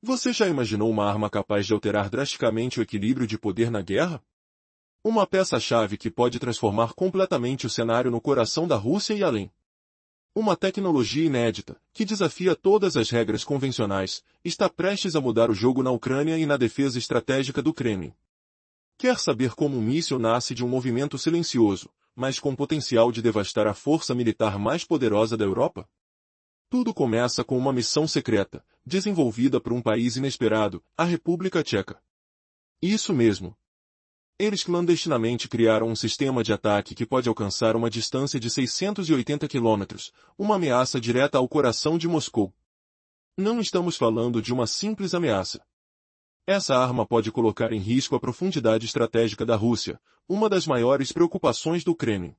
Você já imaginou uma arma capaz de alterar drasticamente o equilíbrio de poder na guerra? Uma peça-chave que pode transformar completamente o cenário no coração da Rússia e além. Uma tecnologia inédita, que desafia todas as regras convencionais, está prestes a mudar o jogo na Ucrânia e na defesa estratégica do Kremlin. Quer saber como um míssil nasce de um movimento silencioso, mas com potencial de devastar a força militar mais poderosa da Europa? Tudo começa com uma missão secreta, desenvolvida por um país inesperado, a República Tcheca. Isso mesmo. Eles clandestinamente criaram um sistema de ataque que pode alcançar uma distância de 680 quilômetros, uma ameaça direta ao coração de Moscou. Não estamos falando de uma simples ameaça. Essa arma pode colocar em risco a profundidade estratégica da Rússia, uma das maiores preocupações do Kremlin.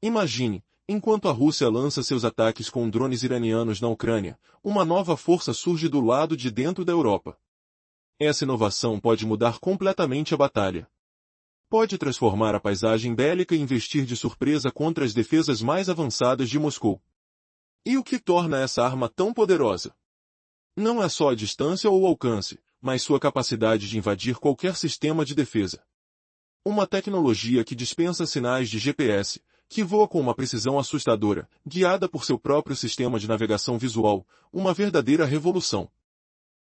Imagine, enquanto a Rússia lança seus ataques com drones iranianos na Ucrânia, uma nova força surge do lado de dentro da Europa. Essa inovação pode mudar completamente a batalha. Pode transformar a paisagem bélica e investir de surpresa contra as defesas mais avançadas de Moscou. E o que torna essa arma tão poderosa? Não é só a distância ou o alcance, mas sua capacidade de invadir qualquer sistema de defesa. Uma tecnologia que dispensa sinais de GPS, que voa com uma precisão assustadora, guiada por seu próprio sistema de navegação visual, uma verdadeira revolução.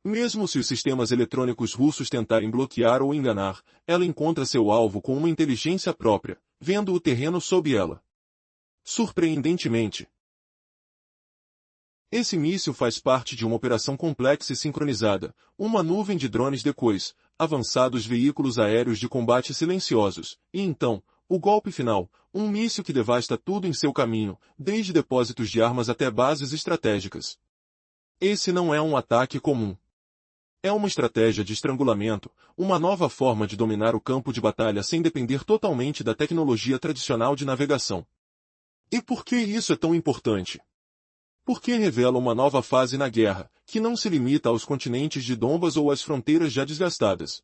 Mesmo se os sistemas eletrônicos russos tentarem bloquear ou enganar, ela encontra seu alvo com uma inteligência própria, vendo o terreno sob ela. Surpreendentemente, esse míssil faz parte de uma operação complexa e sincronizada, uma nuvem de drones decoys, avançados veículos aéreos de combate silenciosos, e então, o golpe final, um míssil que devasta tudo em seu caminho, desde depósitos de armas até bases estratégicas. Esse não é um ataque comum. É uma estratégia de estrangulamento, uma nova forma de dominar o campo de batalha sem depender totalmente da tecnologia tradicional de navegação. E por que isso é tão importante? Porque revela uma nova fase na guerra, que não se limita aos continentes de Donbas ou às fronteiras já desgastadas.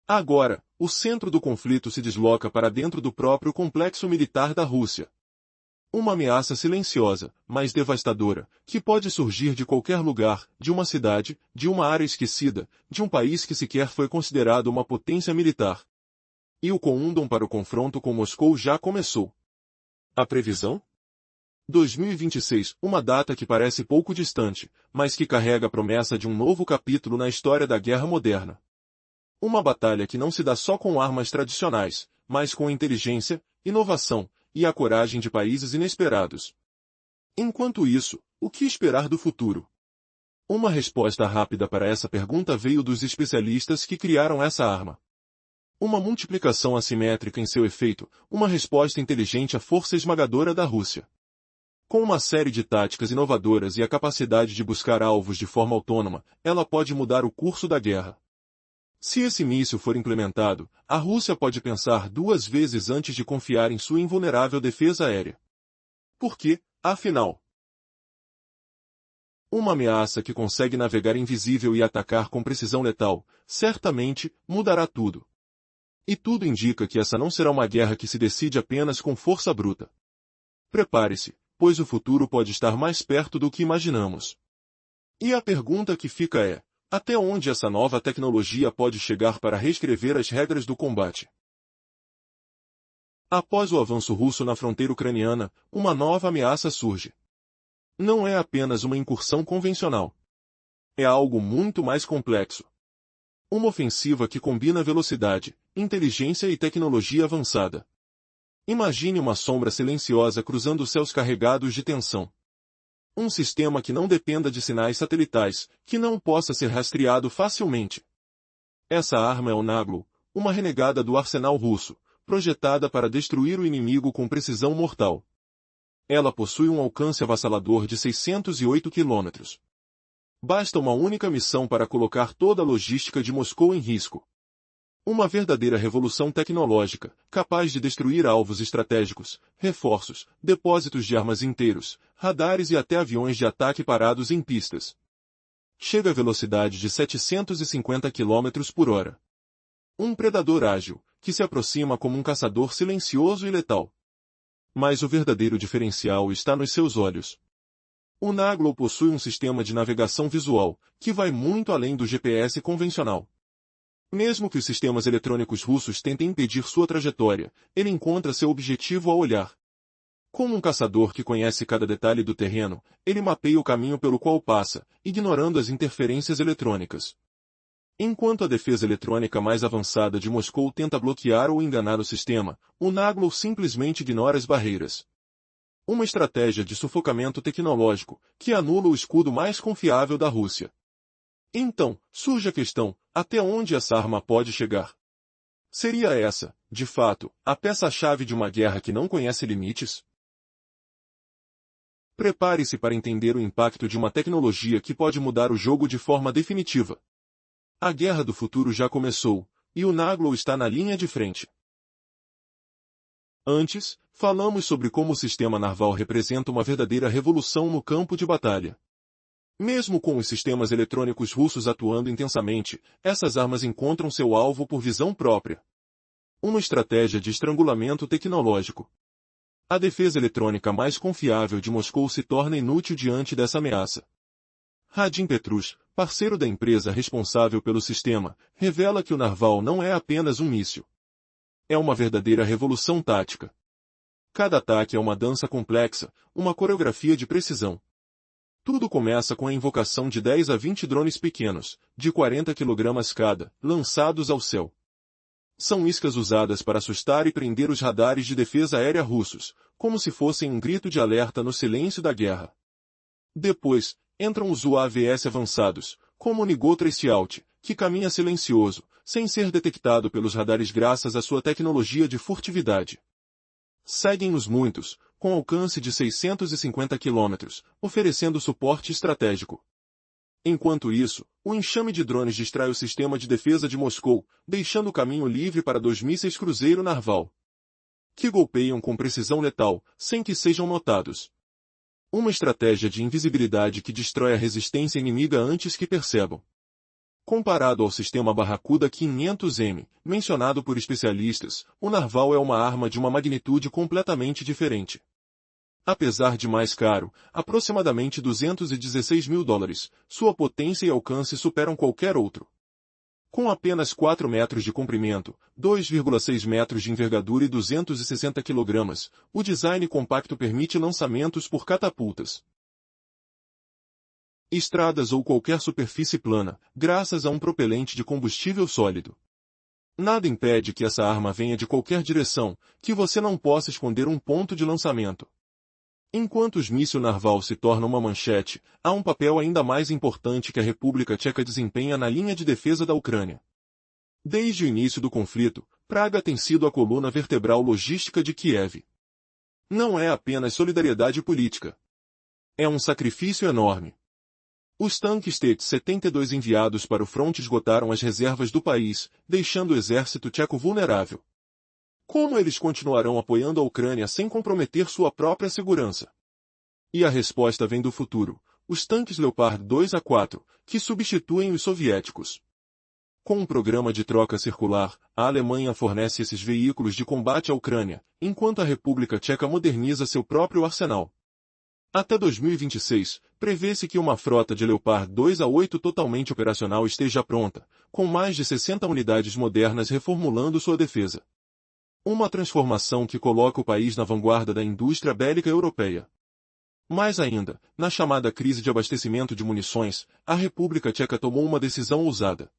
Agora, o centro do conflito se desloca para dentro do próprio complexo militar da Rússia. Uma ameaça silenciosa, mas devastadora, que pode surgir de qualquer lugar, de uma cidade, de uma área esquecida, de um país que sequer foi considerado uma potência militar. E o countdown para o confronto com Moscou já começou. A previsão? 2026, uma data que parece pouco distante, mas que carrega a promessa de um novo capítulo na história da guerra moderna. Uma batalha que não se dá só com armas tradicionais, mas com inteligência, inovação, e a coragem de países inesperados. Enquanto isso, o que esperar do futuro? Uma resposta rápida para essa pergunta veio dos especialistas que criaram essa arma. Uma multiplicação assimétrica em seu efeito, uma resposta inteligente à força esmagadora da Rússia. Com uma série de táticas inovadoras e a capacidade de buscar alvos de forma autônoma, ela pode mudar o curso da guerra. Se esse míssil for implementado, a Rússia pode pensar duas vezes antes de confiar em sua invulnerável defesa aérea. Porque, afinal, uma ameaça que consegue navegar invisível e atacar com precisão letal, certamente, mudará tudo. E tudo indica que essa não será uma guerra que se decide apenas com força bruta. Prepare-se, pois o futuro pode estar mais perto do que imaginamos. E a pergunta que fica é: até onde essa nova tecnologia pode chegar para reescrever as regras do combate? Após o avanço russo na fronteira ucraniana, uma nova ameaça surge. Não é apenas uma incursão convencional. É algo muito mais complexo. Uma ofensiva que combina velocidade, inteligência e tecnologia avançada. Imagine uma sombra silenciosa cruzando os céus carregados de tensão. Um sistema que não dependa de sinais satelitais, que não possa ser rastreado facilmente. Essa arma é o Naglo, uma renegada do arsenal russo, projetada para destruir o inimigo com precisão mortal. Ela possui um alcance avassalador de 608 quilômetros. Basta uma única missão para colocar toda a logística de Moscou em risco. Uma verdadeira revolução tecnológica, capaz de destruir alvos estratégicos, reforços, depósitos de armas inteiros, radares e até aviões de ataque parados em pistas. Chega a velocidade de 750 km por hora. Um predador ágil, que se aproxima como um caçador silencioso e letal. Mas o verdadeiro diferencial está nos seus olhos. O Naglo possui um sistema de navegação visual, que vai muito além do GPS convencional. Mesmo que os sistemas eletrônicos russos tentem impedir sua trajetória, ele encontra seu objetivo ao olhar. Como um caçador que conhece cada detalhe do terreno, ele mapeia o caminho pelo qual passa, ignorando as interferências eletrônicas. Enquanto a defesa eletrônica mais avançada de Moscou tenta bloquear ou enganar o sistema, o Naglo simplesmente ignora as barreiras. Uma estratégia de sufocamento tecnológico, que anula o escudo mais confiável da Rússia. Então, surge a questão, até onde essa arma pode chegar? Seria essa, de fato, a peça-chave de uma guerra que não conhece limites? Prepare-se para entender o impacto de uma tecnologia que pode mudar o jogo de forma definitiva. A guerra do futuro já começou, e o Naglo está na linha de frente. Antes, falamos sobre como o sistema naval representa uma verdadeira revolução no campo de batalha. Mesmo com os sistemas eletrônicos russos atuando intensamente, essas armas encontram seu alvo por visão própria. Uma estratégia de estrangulamento tecnológico. A defesa eletrônica mais confiável de Moscou se torna inútil diante dessa ameaça. Radim Petrus, parceiro da empresa responsável pelo sistema, revela que o Narval não é apenas um míssil. É uma verdadeira revolução tática. Cada ataque é uma dança complexa, uma coreografia de precisão. Tudo começa com a invocação de 10 a 20 drones pequenos, de 40 kg cada, lançados ao céu. São iscas usadas para assustar e prender os radares de defesa aérea russos, como se fossem um grito de alerta no silêncio da guerra. Depois, entram os UAVs avançados, como o Nigotrescialt, que caminha silencioso, sem ser detectado pelos radares graças à sua tecnologia de furtividade. Seguem-nos muitos, com alcance de 650 km, oferecendo suporte estratégico. Enquanto isso, o enxame de drones distrai o sistema de defesa de Moscou, deixando o caminho livre para 2 mísseis cruzeiro Narval, que golpeiam com precisão letal, sem que sejam notados. Uma estratégia de invisibilidade que destrói a resistência inimiga antes que percebam. Comparado ao sistema Barracuda 500M, mencionado por especialistas, o Narval é uma arma de uma magnitude completamente diferente. Apesar de mais caro, aproximadamente $216.000, sua potência e alcance superam qualquer outro. Com apenas 4 metros de comprimento, 2,6 metros de envergadura e 260 kg, o design compacto permite lançamentos por catapultas, estradas ou qualquer superfície plana, graças a um propelente de combustível sólido. Nada impede que essa arma venha de qualquer direção, que você não possa esconder um ponto de lançamento. Enquanto os mísseis Narval se tornam uma manchete, há um papel ainda mais importante que a República Tcheca desempenha na linha de defesa da Ucrânia. Desde o início do conflito, Praga tem sido a coluna vertebral logística de Kiev. Não é apenas solidariedade política. É um sacrifício enorme. Os tanques T-72 enviados para o fronte esgotaram as reservas do país, deixando o exército tcheco vulnerável. Como eles continuarão apoiando a Ucrânia sem comprometer sua própria segurança? E a resposta vem do futuro, os tanques Leopard 2A4, que substituem os soviéticos. Com um programa de troca circular, a Alemanha fornece esses veículos de combate à Ucrânia, enquanto a República Tcheca moderniza seu próprio arsenal. Até 2026, prevê-se que uma frota de Leopard 2A8 totalmente operacional esteja pronta, com mais de 60 unidades modernas reformulando sua defesa. Uma transformação que coloca o país na vanguarda da indústria bélica europeia. Mais ainda, na chamada crise de abastecimento de munições, a República Tcheca tomou uma decisão ousada.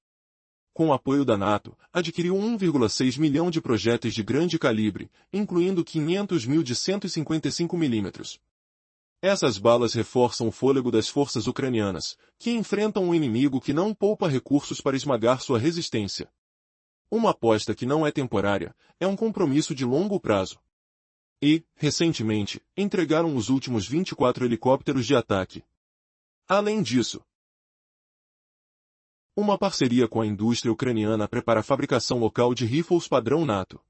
Com o apoio da NATO, adquiriu 1,6 milhão de projéteis de grande calibre, incluindo 500 mil de 155 mm. Essas balas reforçam o fôlego das forças ucranianas, que enfrentam um inimigo que não poupa recursos para esmagar sua resistência. Uma aposta que não é temporária, é um compromisso de longo prazo. E, recentemente, entregaram os últimos 24 helicópteros de ataque. Além disso, uma parceria com a indústria ucraniana prepara a fabricação local de rifles padrão NATO.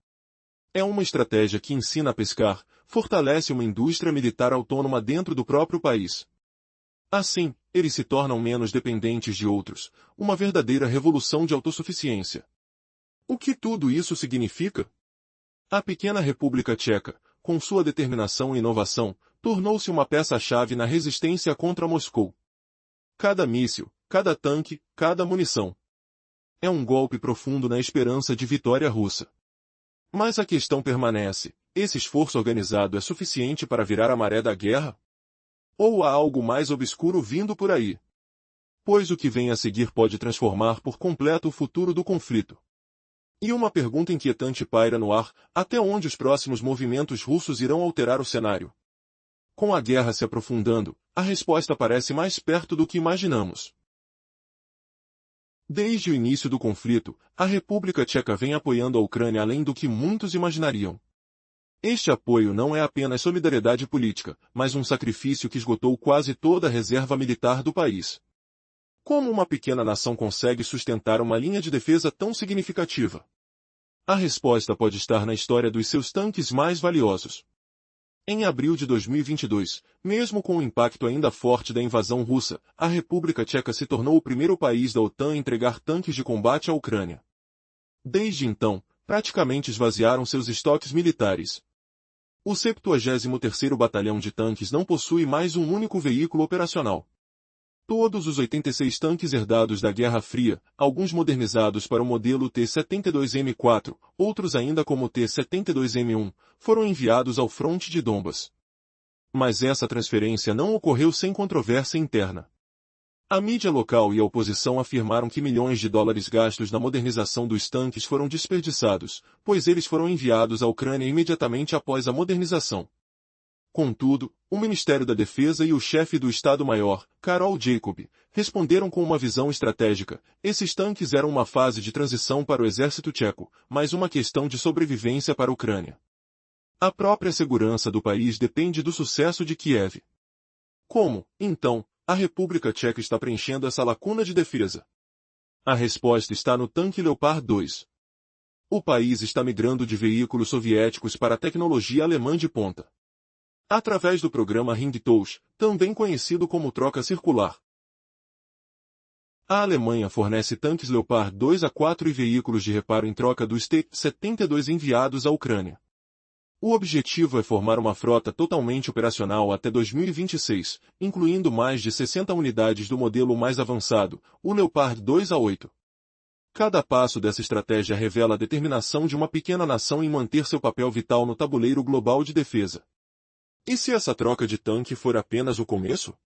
É uma estratégia que ensina a pescar, fortalece uma indústria militar autônoma dentro do próprio país. Assim, eles se tornam menos dependentes de outros, uma verdadeira revolução de autossuficiência. O que tudo isso significa? A pequena República Tcheca, com sua determinação e inovação, tornou-se uma peça-chave na resistência contra Moscou. Cada míssil, cada tanque, cada munição. É um golpe profundo na esperança de vitória russa. Mas a questão permanece: esse esforço organizado é suficiente para virar a maré da guerra? Ou há algo mais obscuro vindo por aí? Pois o que vem a seguir pode transformar por completo o futuro do conflito. E uma pergunta inquietante paira no ar: até onde os próximos movimentos russos irão alterar o cenário? Com a guerra se aprofundando, a resposta parece mais perto do que imaginamos. Desde o início do conflito, a República Tcheca vem apoiando a Ucrânia além do que muitos imaginariam. Este apoio não é apenas solidariedade política, mas um sacrifício que esgotou quase toda a reserva militar do país. Como uma pequena nação consegue sustentar uma linha de defesa tão significativa? A resposta pode estar na história dos seus tanques mais valiosos. Em abril de 2022, mesmo com o impacto ainda forte da invasão russa, a República Tcheca se tornou o primeiro país da OTAN a entregar tanques de combate à Ucrânia. Desde então, praticamente esvaziaram seus estoques militares. O 73º Batalhão de Tanques não possui mais um único veículo operacional. Todos os 86 tanques herdados da Guerra Fria, alguns modernizados para o modelo T-72M4, outros ainda como T-72M1, foram enviados ao fronte de Donbas. Mas essa transferência não ocorreu sem controvérsia interna. A mídia local e a oposição afirmaram que milhões de dólares gastos na modernização dos tanques foram desperdiçados, pois eles foram enviados à Ucrânia imediatamente após a modernização. Contudo, o Ministério da Defesa e o chefe do Estado-Maior, Karol Jacob, responderam com uma visão estratégica: esses tanques eram uma fase de transição para o exército tcheco, mas uma questão de sobrevivência para a Ucrânia. A própria segurança do país depende do sucesso de Kiev. Como, então, a República Tcheca está preenchendo essa lacuna de defesa? A resposta está no tanque Leopard 2. O país está migrando de veículos soviéticos para a tecnologia alemã de ponta. Através do programa Ringtausch, também conhecido como troca circular. A Alemanha fornece tanques Leopard 2 a 4 e veículos de reparo em troca dos T-72 enviados à Ucrânia. O objetivo é formar uma frota totalmente operacional até 2026, incluindo mais de 60 unidades do modelo mais avançado, o Leopard 2 a 8. Cada passo dessa estratégia revela a determinação de uma pequena nação em manter seu papel vital no tabuleiro global de defesa. E se essa troca de tanque for apenas o começo?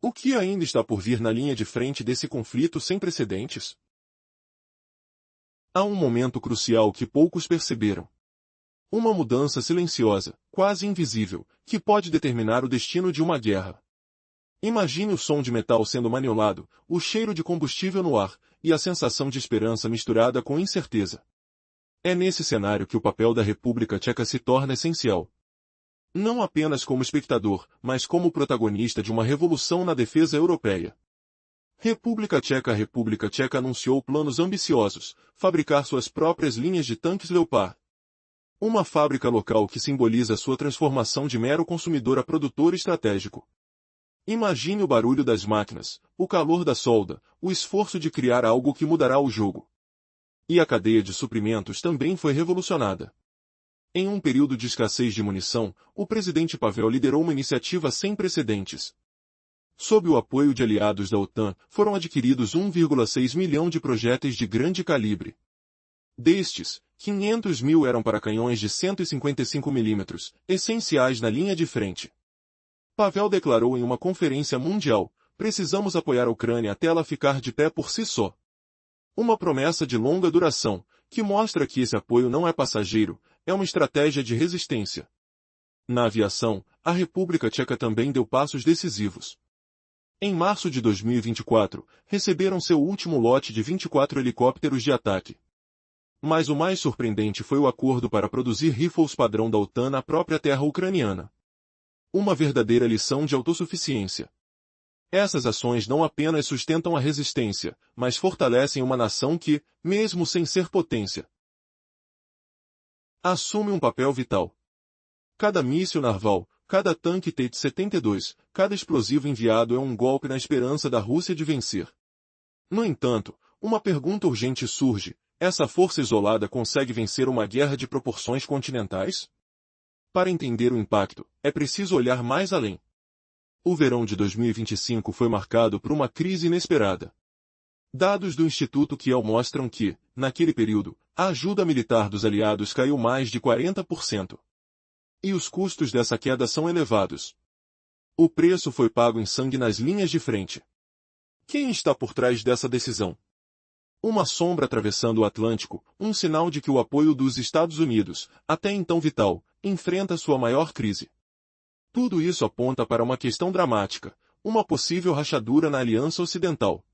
O que ainda está por vir na linha de frente desse conflito sem precedentes? Há um momento crucial que poucos perceberam. Uma mudança silenciosa, quase invisível, que pode determinar o destino de uma guerra. Imagine o som de metal sendo maniolado, o cheiro de combustível no ar, e a sensação de esperança misturada com incerteza. É nesse cenário que o papel da República Tcheca se torna essencial. Não apenas como espectador, mas como protagonista de uma revolução na defesa europeia. República Tcheca. A República Tcheca anunciou planos ambiciosos: fabricar suas próprias linhas de tanques Leopard. Uma fábrica local que simboliza sua transformação de mero consumidor a produtor estratégico. Imagine o barulho das máquinas, o calor da solda, o esforço de criar algo que mudará o jogo. E a cadeia de suprimentos também foi revolucionada. Em um período de escassez de munição, o presidente Pavel liderou uma iniciativa sem precedentes. Sob o apoio de aliados da OTAN, foram adquiridos 1,6 milhão de projéteis de grande calibre. Destes, 500 mil eram para canhões de 155 mm, essenciais na linha de frente. Pavel declarou em uma conferência mundial: precisamos apoiar a Ucrânia até ela ficar de pé por si só. Uma promessa de longa duração, que mostra que esse apoio não é passageiro, é uma estratégia de resistência. Na aviação, a República Tcheca também deu passos decisivos. Em março de 2024, receberam seu último lote de 24 helicópteros de ataque. Mas o mais surpreendente foi o acordo para produzir rifles padrão da OTAN na própria terra ucraniana. Uma verdadeira lição de autossuficiência. Essas ações não apenas sustentam a resistência, mas fortalecem uma nação que, mesmo sem ser potência, assume um papel vital. Cada míssil naval, cada tanque T-72, cada explosivo enviado é um golpe na esperança da Rússia de vencer. No entanto, uma pergunta urgente surge: essa força isolada consegue vencer uma guerra de proporções continentais? Para entender o impacto, é preciso olhar mais além. O verão de 2025 foi marcado por uma crise inesperada. Dados do Instituto Kiel mostram que, naquele período, a ajuda militar dos aliados caiu mais de 40%. E os custos dessa queda são elevados. O preço foi pago em sangue nas linhas de frente. Quem está por trás dessa decisão? Uma sombra atravessando o Atlântico, um sinal de que o apoio dos Estados Unidos, até então vital, enfrenta sua maior crise. Tudo isso aponta para uma questão dramática, uma possível rachadura na Aliança Ocidental.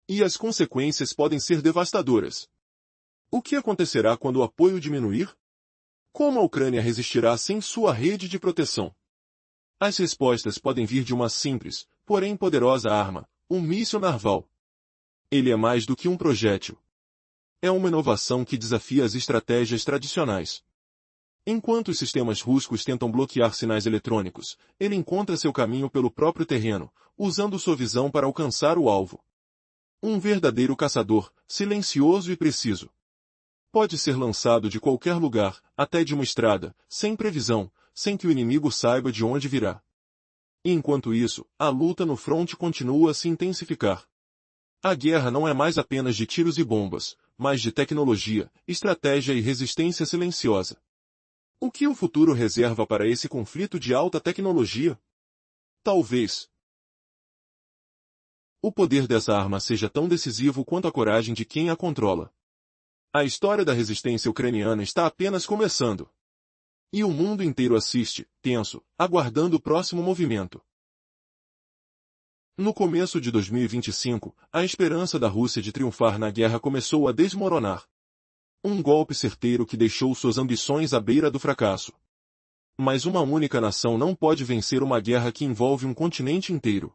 E as consequências podem ser devastadoras. O que acontecerá quando o apoio diminuir? Como a Ucrânia resistirá sem sua rede de proteção? As respostas podem vir de uma simples, porém poderosa arma, um míssil naval. Ele é mais do que um projétil. É uma inovação que desafia as estratégias tradicionais. Enquanto os sistemas russos tentam bloquear sinais eletrônicos, ele encontra seu caminho pelo próprio terreno, usando sua visão para alcançar o alvo. Um verdadeiro caçador, silencioso e preciso. Pode ser lançado de qualquer lugar, até de uma estrada, sem previsão, sem que o inimigo saiba de onde virá. E enquanto isso, a luta no fronte continua a se intensificar. A guerra não é mais apenas de tiros e bombas, mas de tecnologia, estratégia e resistência silenciosa. O que o futuro reserva para esse conflito de alta tecnologia? Talvez o poder dessa arma seja tão decisivo quanto a coragem de quem a controla. A história da resistência ucraniana está apenas começando. E o mundo inteiro assiste, tenso, aguardando o próximo movimento. No começo de 2025, a esperança da Rússia de triunfar na guerra começou a desmoronar. Um golpe certeiro que deixou suas ambições à beira do fracasso. Mas uma única nação não pode vencer uma guerra que envolve um continente inteiro.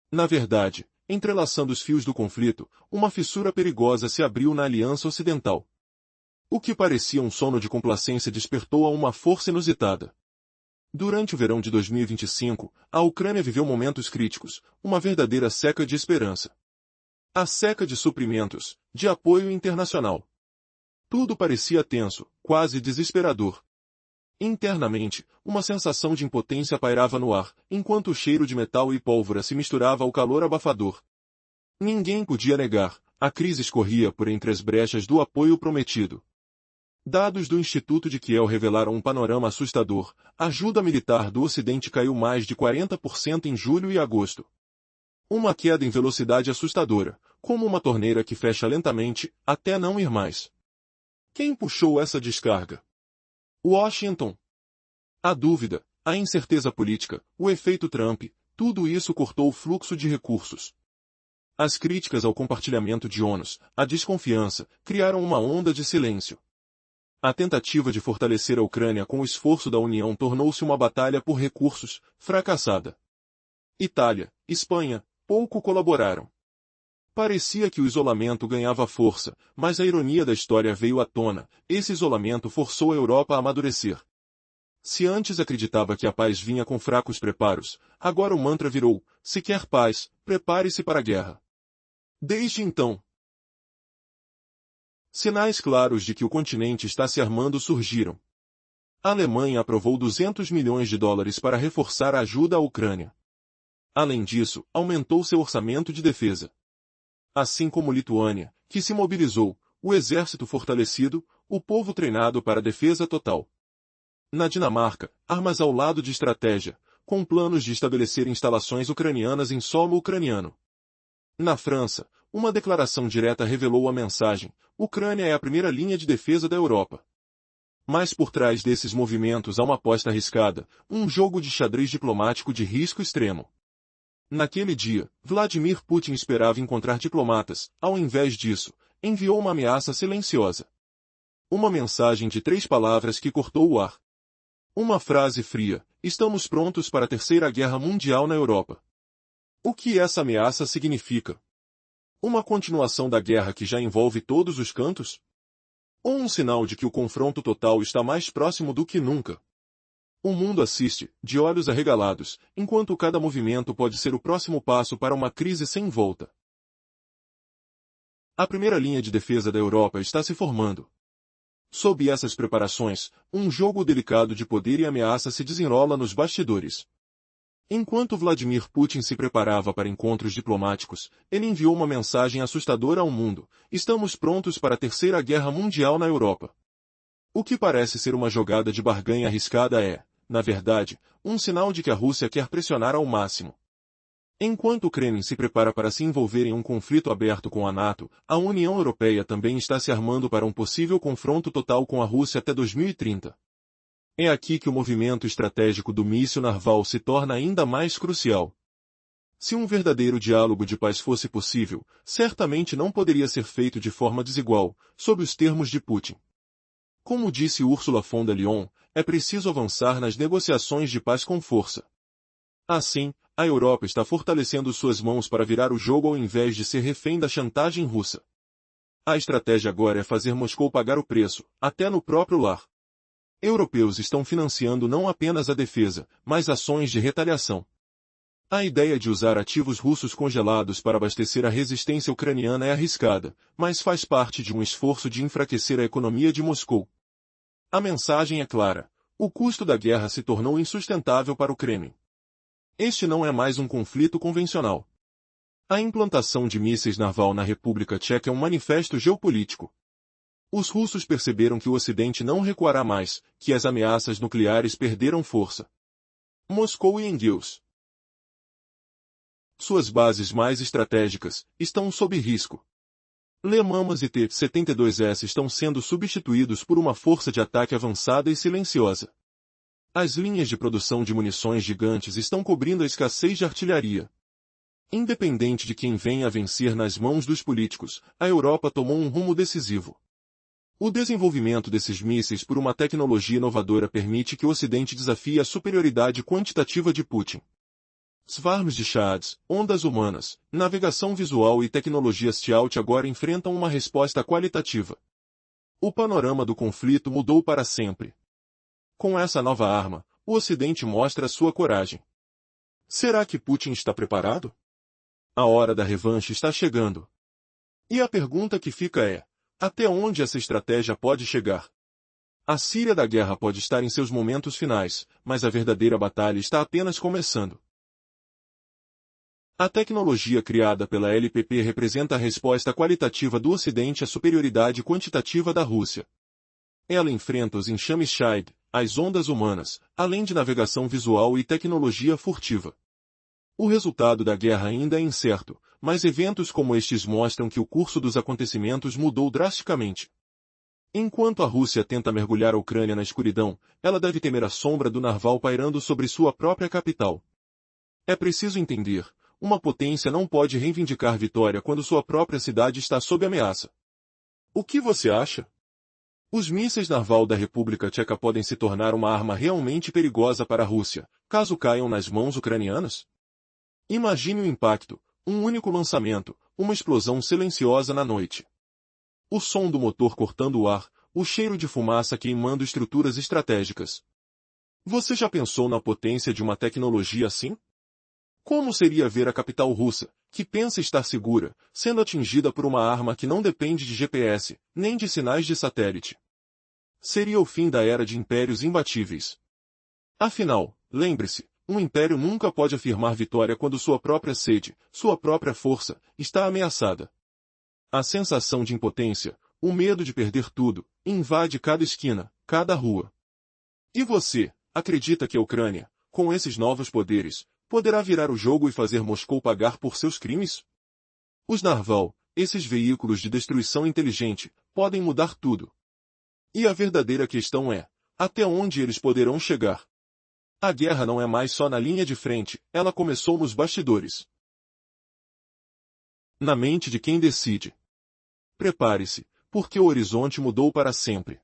Na verdade, entrelaçando os fios do conflito, uma fissura perigosa se abriu na Aliança Ocidental. O que parecia um sono de complacência despertou a uma força inusitada. Durante o verão de 2025, a Ucrânia viveu momentos críticos, uma verdadeira seca de esperança. A seca de suprimentos, de apoio internacional. Tudo parecia tenso, quase desesperador. Internamente, uma sensação de impotência pairava no ar, enquanto o cheiro de metal e pólvora se misturava ao calor abafador. Ninguém podia negar, a crise escorria por entre as brechas do apoio prometido. Dados do Instituto de Kiel revelaram um panorama assustador. A ajuda militar do Ocidente caiu mais de 40% em julho e agosto. Uma queda em velocidade assustadora, como uma torneira que fecha lentamente, até não ir mais. Quem puxou essa descarga? Washington. A dúvida, a incerteza política, o efeito Trump, tudo isso cortou o fluxo de recursos. As críticas ao compartilhamento de ônus, a desconfiança, criaram uma onda de silêncio. A tentativa de fortalecer a Ucrânia com o esforço da União tornou-se uma batalha por recursos, fracassada. Itália, Espanha, pouco colaboraram. Parecia que o isolamento ganhava força, mas a ironia da história veio à tona, esse isolamento forçou a Europa a amadurecer. Se antes acreditava que a paz vinha com fracos preparos, agora o mantra virou, se quer paz, prepare-se para a guerra. Desde então, sinais claros de que o continente está se armando surgiram. A Alemanha aprovou 200 milhões de dólares para reforçar a ajuda à Ucrânia. Além disso, aumentou seu orçamento de defesa. Assim como Lituânia, que se mobilizou, o exército fortalecido, o povo treinado para a defesa total. Na Dinamarca, armas ao lado de estratégia, com planos de estabelecer instalações ucranianas em solo ucraniano. Na França, uma declaração direta revelou a mensagem: Ucrânia é a primeira linha de defesa da Europa. Mas por trás desses movimentos há uma aposta arriscada, um jogo de xadrez diplomático de risco extremo. Naquele dia, Vladimir Putin esperava encontrar diplomatas, ao invés disso, enviou uma ameaça silenciosa. Uma mensagem de 3 palavras que cortou o ar. Uma frase fria: estamos prontos para a Terceira Guerra Mundial na Europa. O que essa ameaça significa? Uma continuação da guerra que já envolve todos os cantos? Ou um sinal de que o confronto total está mais próximo do que nunca? O mundo assiste, de olhos arregalados, enquanto cada movimento pode ser o próximo passo para uma crise sem volta. A primeira linha de defesa da Europa está se formando. Sob essas preparações, um jogo delicado de poder e ameaça se desenrola nos bastidores. Enquanto Vladimir Putin se preparava para encontros diplomáticos, ele enviou uma mensagem assustadora ao mundo: estamos prontos para a Terceira Guerra Mundial na Europa. O que parece ser uma jogada de barganha arriscada é, na verdade, um sinal de que a Rússia quer pressionar ao máximo. Enquanto o Kremlin se prepara para se envolver em um conflito aberto com a NATO, a União Europeia também está se armando para um possível confronto total com a Rússia até 2030. É aqui que o movimento estratégico do míssil naval se torna ainda mais crucial. Se um verdadeiro diálogo de paz fosse possível, certamente não poderia ser feito de forma desigual, sob os termos de Putin. Como disse Ursula von der Leyen, é preciso avançar nas negociações de paz com força. Assim, a Europa está fortalecendo suas mãos para virar o jogo ao invés de ser refém da chantagem russa. A estratégia agora é fazer Moscou pagar o preço, até no próprio lar. Europeus estão financiando não apenas a defesa, mas ações de retaliação. A ideia de usar ativos russos congelados para abastecer a resistência ucraniana é arriscada, mas faz parte de um esforço de enfraquecer a economia de Moscou. A mensagem é clara: o custo da guerra se tornou insustentável para o Kremlin. Este não é mais um conflito convencional. A implantação de mísseis naval na República Tcheca é um manifesto geopolítico. Os russos perceberam que o Ocidente não recuará mais, que as ameaças nucleares perderam força. Moscou e Engels. Suas bases mais estratégicas estão sob risco. Le Mamas e T-72S estão sendo substituídos por uma força de ataque avançada e silenciosa. As linhas de produção de munições gigantes estão cobrindo a escassez de artilharia. Independente de quem venha a vencer nas mãos dos políticos, a Europa tomou um rumo decisivo. O desenvolvimento desses mísseis por uma tecnologia inovadora permite que o Ocidente desafie a superioridade quantitativa de Putin. Swarms de Shads, ondas humanas, navegação visual e tecnologias Stealth agora enfrentam uma resposta qualitativa. O panorama do conflito mudou para sempre. Com essa nova arma, o Ocidente mostra sua coragem. Será que Putin está preparado? A hora da revanche está chegando. E a pergunta que fica é: até onde essa estratégia pode chegar? A Síria da guerra pode estar em seus momentos finais, mas a verdadeira batalha está apenas começando. A tecnologia criada pela LPP representa a resposta qualitativa do Ocidente à superioridade quantitativa da Rússia. Ela enfrenta os enxames Shahid, as ondas humanas, além de navegação visual e tecnologia furtiva. O resultado da guerra ainda é incerto, mas eventos como estes mostram que o curso dos acontecimentos mudou drasticamente. Enquanto a Rússia tenta mergulhar a Ucrânia na escuridão, ela deve temer a sombra do narval pairando sobre sua própria capital. É preciso entender: uma potência não pode reivindicar vitória quando sua própria cidade está sob ameaça. O que você acha? Os mísseis naval da República Tcheca podem se tornar uma arma realmente perigosa para a Rússia, caso caiam nas mãos ucranianas? Imagine o impacto: um único lançamento, uma explosão silenciosa na noite. O som do motor cortando o ar, o cheiro de fumaça queimando estruturas estratégicas. Você já pensou na potência de uma tecnologia assim? Como seria ver a capital russa, que pensa estar segura, sendo atingida por uma arma que não depende de GPS, nem de sinais de satélite? Seria o fim da era de impérios imbatíveis. Afinal, lembre-se, um império nunca pode afirmar vitória quando sua própria sede, sua própria força, está ameaçada. A sensação de impotência, o medo de perder tudo, invade cada esquina, cada rua. E você, acredita que a Ucrânia, com esses novos poderes, poderá virar o jogo e fazer Moscou pagar por seus crimes? Os Narval, esses veículos de destruição inteligente, podem mudar tudo. E a verdadeira questão é: até onde eles poderão chegar? A guerra não é mais só na linha de frente, ela começou nos bastidores. Na mente de quem decide. Prepare-se, porque o horizonte mudou para sempre.